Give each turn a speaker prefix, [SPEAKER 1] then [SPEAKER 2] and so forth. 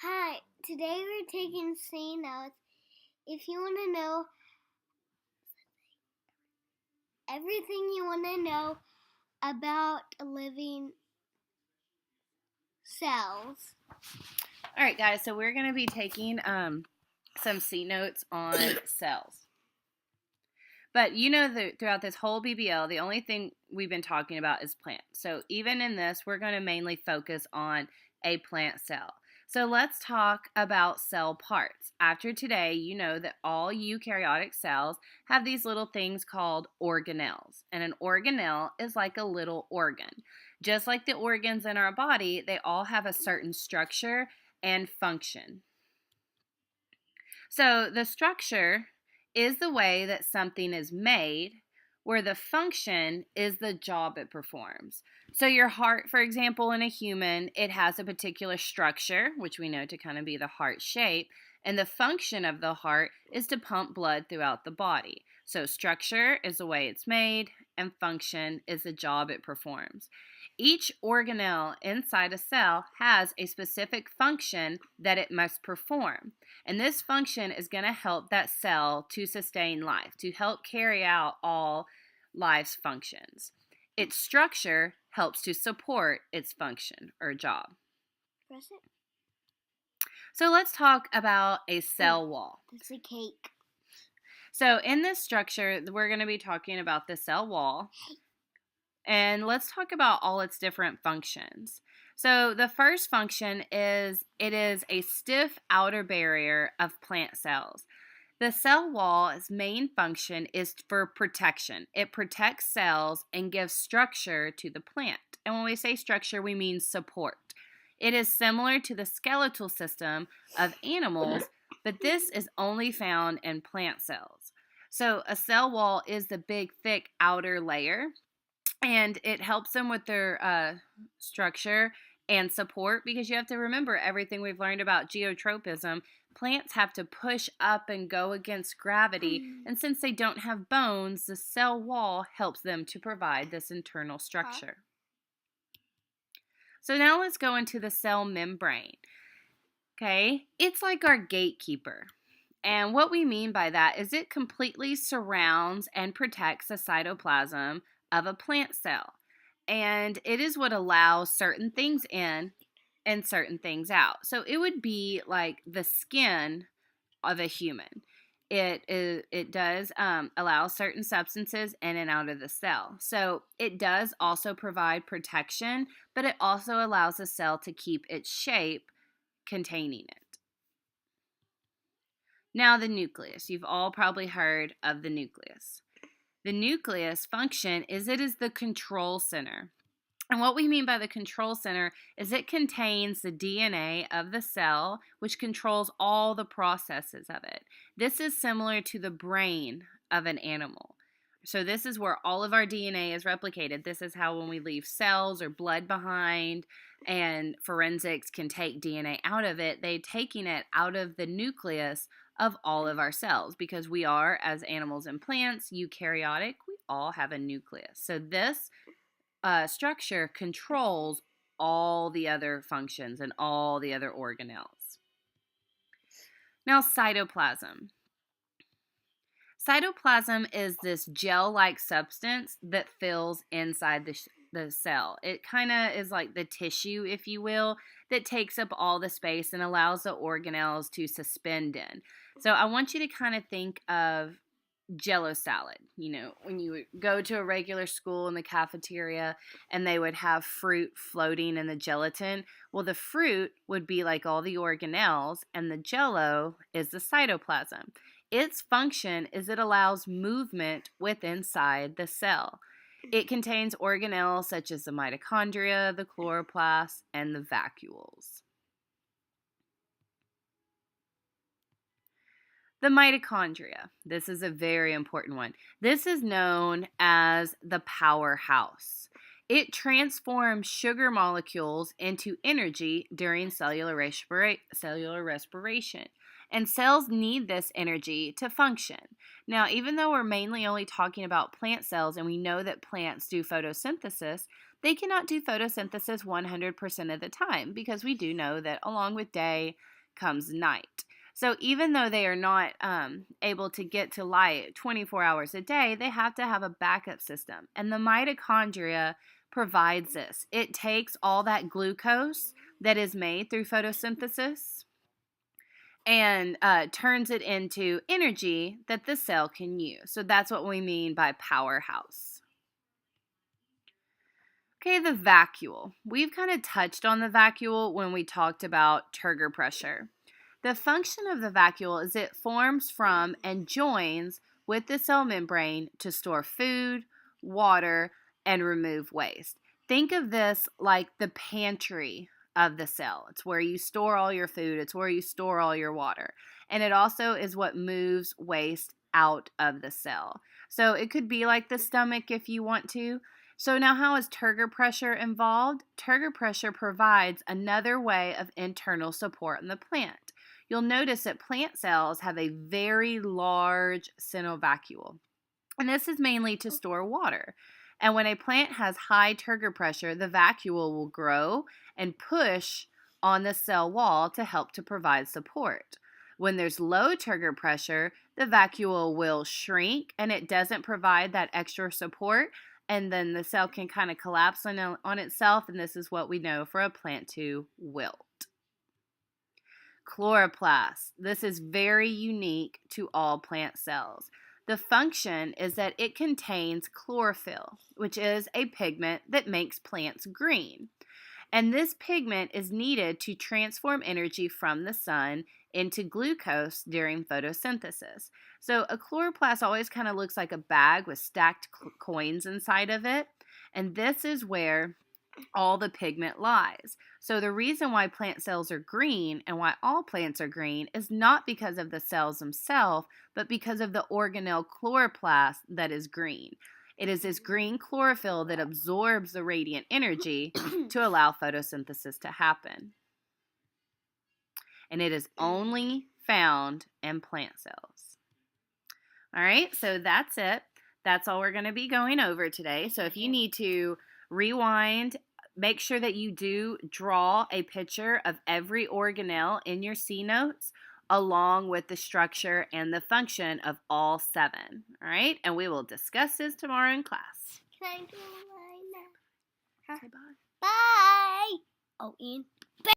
[SPEAKER 1] Hi, today we're taking C notes. If you want to know everything you want to know about living cells.
[SPEAKER 2] All right, guys, so we're going to be taking some C notes on cells. But you know that throughout this whole BBL, the only thing we've been talking about is plants. So even in this, we're going to mainly focus on a plant cell. So let's talk about cell parts. After today, you know that all eukaryotic cells have these little things called organelles. And an organelle is like a little organ. Just like the organs in our body, they all have a certain structure and function. So the structure is the way that something is made, where the function is the job it performs. So your heart, for example, in a human, it has a particular structure, which we know to kind of be the heart shape, and the function of the heart is to pump blood throughout the body. So structure is the way it's made, and function is the job it performs. Each organelle inside a cell has a specific function that it must perform. And this function is going to help that cell to sustain life, to help carry out all life's functions. Its structure helps to support its function or job.
[SPEAKER 1] Press it.
[SPEAKER 2] So let's talk about a cell wall.
[SPEAKER 1] It's a cake.
[SPEAKER 2] So in this structure, we're going to be talking about the cell wall. And let's talk about all its different functions. So the first function is it is a stiff outer barrier of plant cells. The cell wall's main function is for protection. It protects cells and gives structure to the plant. And when we say structure, we mean support. It is similar to the skeletal system of animals, but this is only found in plant cells. So a cell wall is the big, thick outer layer, and it helps them with their structure and support, because you have to remember everything we've learned about geotropism. Plants have to push up and go against gravity, and since they don't have bones, the cell wall helps them to provide this internal structure. So now let's go into the cell membrane. Okay, it's like our gatekeeper. And what we mean by that is it completely surrounds and protects the cytoplasm of a plant cell. And it is what allows certain things in and certain things out. So it would be like the skin of a human. It does allow certain substances in and out of the cell. So it does also provide protection, but it also allows the cell to keep its shape containing it. Now the nucleus. You've all probably heard of the nucleus. The nucleus function is it is the control center. And what we mean by the control center is it contains the DNA of the cell, which controls all the processes of it. This is similar to the brain of an animal. So this is where all of our DNA is replicated. This is how when we leave cells or blood behind and forensics can take DNA out of it, they're taking it out of the nucleus of all of our cells, because we are, as animals and plants, eukaryotic. We all have a nucleus. So this structure controls all the other functions and all the other organelles. Now, cytoplasm. Cytoplasm is this gel-like substance that fills inside the cell. It kind of is like the tissue, if you will, that takes up all the space and allows the organelles to suspend in. So I want you to kind of think of Jello salad. You know, when you would go to a regular school in the cafeteria and they would have fruit floating in the gelatin. Well, the fruit would be like all the organelles, and the jello is the cytoplasm. Its function is it allows movement within inside the cell. It contains organelles such as the mitochondria, the chloroplast, and the vacuoles. The mitochondria. This is a very important one. This is known as the powerhouse. It transforms sugar molecules into energy during cellular respiration. And cells need this energy to function. Now, even though we're mainly only talking about plant cells and we know that plants do photosynthesis, they cannot do photosynthesis 100% of the time because we do know that along with day comes night. So even though they are not able to get to light 24 hours a day, they have to have a backup system. And the mitochondria provides this. It takes all that glucose that is made through photosynthesis and turns it into energy that the cell can use. So that's what we mean by powerhouse. Okay, the vacuole. We've kind of touched on the vacuole when we talked about turgor pressure. The function of the vacuole is it forms from and joins with the cell membrane to store food, water, and remove waste. Think of this like the pantry of the cell. It's where you store all your food, it's where you store all your water. And it also is what moves waste out of the cell. So it could be like the stomach if you want to. So now how is turgor pressure involved? Turgor pressure provides another way of internal support in the plant. You'll notice that plant cells have a very large vacuole, and this is mainly to store water. And when a plant has high turgor pressure, the vacuole will grow and push on the cell wall to help to provide support. When there's low turgor pressure, the vacuole will shrink and it doesn't provide that extra support, and then the cell can kind of collapse on itself, and this is what we know for a plant to wilt. Chloroplast. This is very unique to all plant cells. The function is that it contains chlorophyll, which is a pigment that makes plants green. And this pigment is needed to transform energy from the sun into glucose during photosynthesis. So a chloroplast always kind of looks like a bag with stacked coins inside of it. And this is where all the pigment lies. So the reason why plant cells are green and why all plants are green is not because of the cells themselves, but because of the organelle chloroplast that is green. It is this green chlorophyll that absorbs the radiant energy to allow photosynthesis to happen. And it is only found in plant cells. All right, so that's it. That's all we're going to be going over today. So if you need to rewind, make sure that you do draw a picture of every organelle in your C notes along with the structure and the function of all 7. All right, and we will discuss this tomorrow in class.
[SPEAKER 1] Can I do mine now?
[SPEAKER 2] Say bye.
[SPEAKER 1] Bye. Oh, Ian.